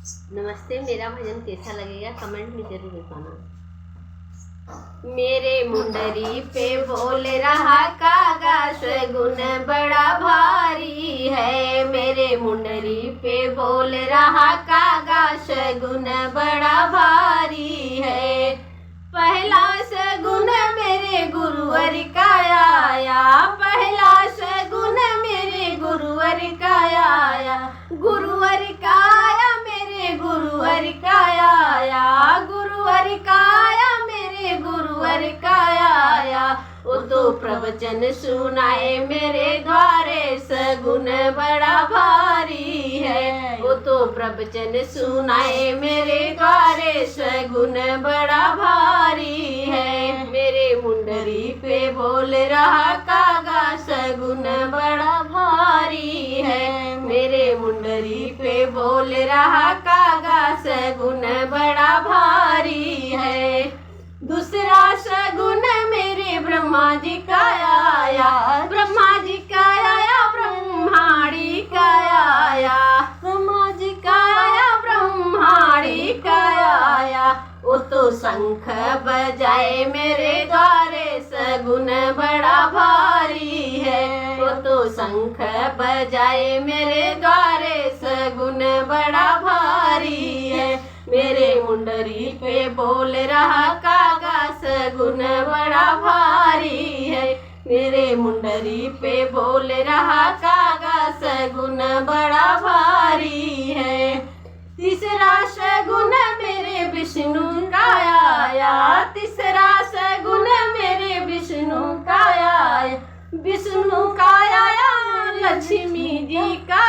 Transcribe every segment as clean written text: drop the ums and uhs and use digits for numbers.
नमस्ते। मेरा भजन कैसा लगेगा कमेंट में जरूर बताना। मेरे मुंडरी पे बोल रहा कागा सगुन बड़ा भारी है। मेरे मुंडरी पे बोल रहा कागा सगुन बड़ा भारी है। पहला सगुन मेरे गुरुवर का आया, पहला सगुन मेरे गुरुवर का आया, गुरुवर का आया मेरे गुरुवर का आया, गुरुवर का आया मेरे गुरुवर का आया। वो तो प्रवचन सुनाए मेरे द्वारे सगुन बड़ा भारी है। वो तो प्रवचन सुनाए मेरे द्वारे सगुन बड़ा भारी है। मेरे मुंडरी पे बोल रहा कागा सगुन बड़ा भारी है। मेरे मुंडरी पे बोल रहा कागा सगुन बड़ा भारी है। दूसरा सगुन मेरे ब्रह्मा जी का आया, ब्रह्मा जी का आया, ब्रह्माणी का आया, ब्रह्मा जी का आया, ब्रह्माणी का आया। वो तो शंख बजाए मेरे द्वारे सगुन बड़ा भारी है। वो तो शंख बजाए मेरे द्वारे सगुन बड़ा भारी है। मेरे मुंडरी पे बोल रहा कागा सगुन बड़ा भारी है। मेरे मुंडरी पे बोल रहा कागा सगुन बड़ा भारी है। तीसरा सगुन मेरे विष्णु का आया, तीसरा सगुन मेरे विष्णु का आया, विष्णु का आया, लक्ष्मी जी का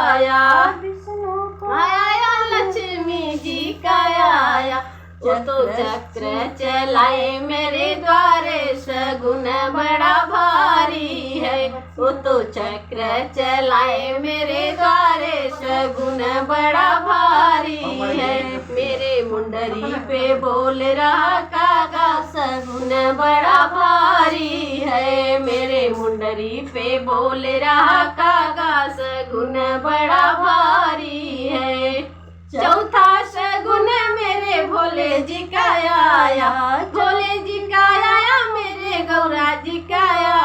आया, विष्णु आया, लक्ष्मी जी का आया। वो तो चक्र चलाए मेरे द्वारे सगुन बड़ा भारी है। वो तो चक्र चलाए मेरे द्वारे सगुन बड़ा भारी है। मेरे मुंडरी पे बोल रहा कागा सगुन बड़ा भारी है। मेरे मुंडरी पे बोल रहा कागा सगुन बड़ा भारी है। चौथा सगुन मेरे भोले जी का आया, भोले जी का आया, मेरे गौरा जी का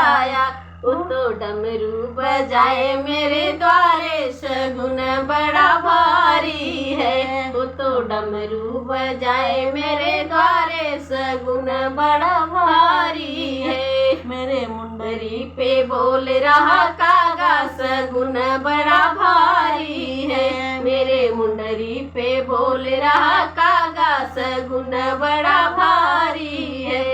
आया। वो तो डमरू बजाए मेरे द्वारे सगुन बड़ा भारी है। वो तो डमरू बजाए मेरे द्वारे सगुन बड़ा भारी है। मेरे मुंडरी पे बोल रहा कागा सगुन बड़ा भारी है। मेरे मुंडरी पे बोल रहा कागा सगुन बड़ा भारी है।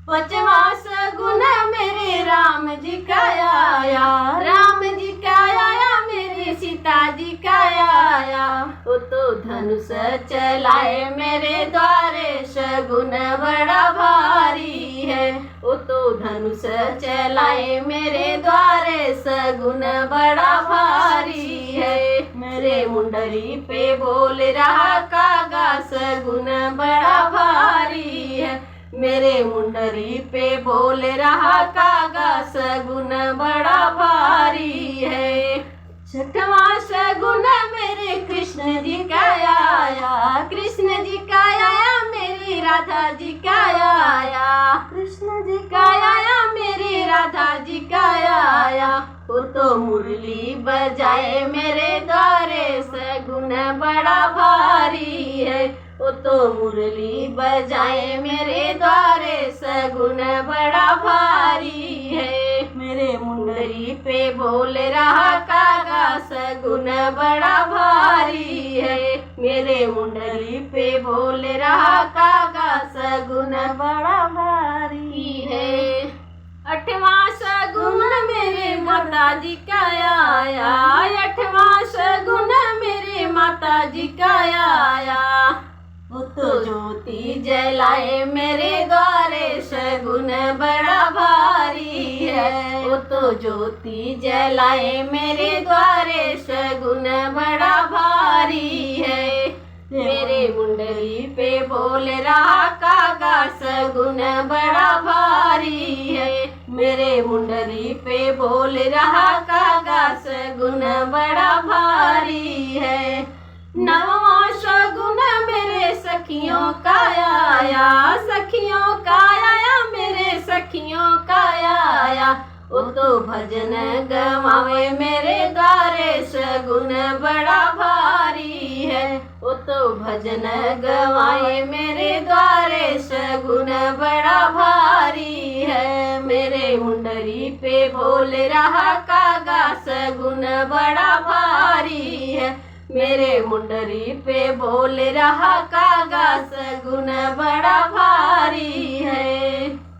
पांचवा सगुन मेरे राम जी का आया, राम जी का आया, मेरे सीता जी का आया। वो तो धनुष चलाए मेरे द्वारे सगुन बड़ा भारी है। वो तो धनुष चलाए मेरे द्वारे सगुन बड़ा भारी है। मेरे मुंडरी पे बोल रहा कागा सगुन बड़ा भारी है। मेरे मुंडरी पे बोल रहा कागा सगुन बड़ा भारी है। छठवां सगुन मेरे कृष्ण जी का आया, कृष्ण जी का आया, मेरी राधा जी का आया, कृष्ण जी का आया, मेरी राधा जी का आया। वो तो मुरली बजाए मेरे द्वारे सगुन बड़ा भारी है। वो तो मुरली बजाए मेरे द्वारे सगुन बड़ा भारी है। मेरे मुंडरी पे बोल रहा कागा सगुन बड़ा भारी है। मेरे मुंडरी पे बोल रहा कागा सगुन बड़ा भारी है। आठवां सगुन मेरे माता जी का आया, आठवां सगुन मेरे माता जी का आया। वो तो ज्योति जलाए मेरे द्वारे सगुन बड़ा भारी है। वो तो ज्योति जलाए मेरे द्वारे सगुन बड़ा भारी है। मेरे मुंडरी पे बोल रहा कागा सगुन बड़ा भारी है। मेरे मुंडरी पे बोल रहा कागा सगुन बड़ा भारी है। नववां सखियों का आया, सखियों का आया, मेरे सखियों का आया। वो तो भजन गवावे मेरे द्वारे, सगुन बड़ा भारी है। वो तो भजन गवाए मेरे द्वारे, सगुन बड़ा भारी है। मेरे मुंडरी पे बोल रहा कागा, सगुन बड़ा भारी है। मेरे मुंडरी पे बोल रहा कागा, सगुन बड़ा भारी है।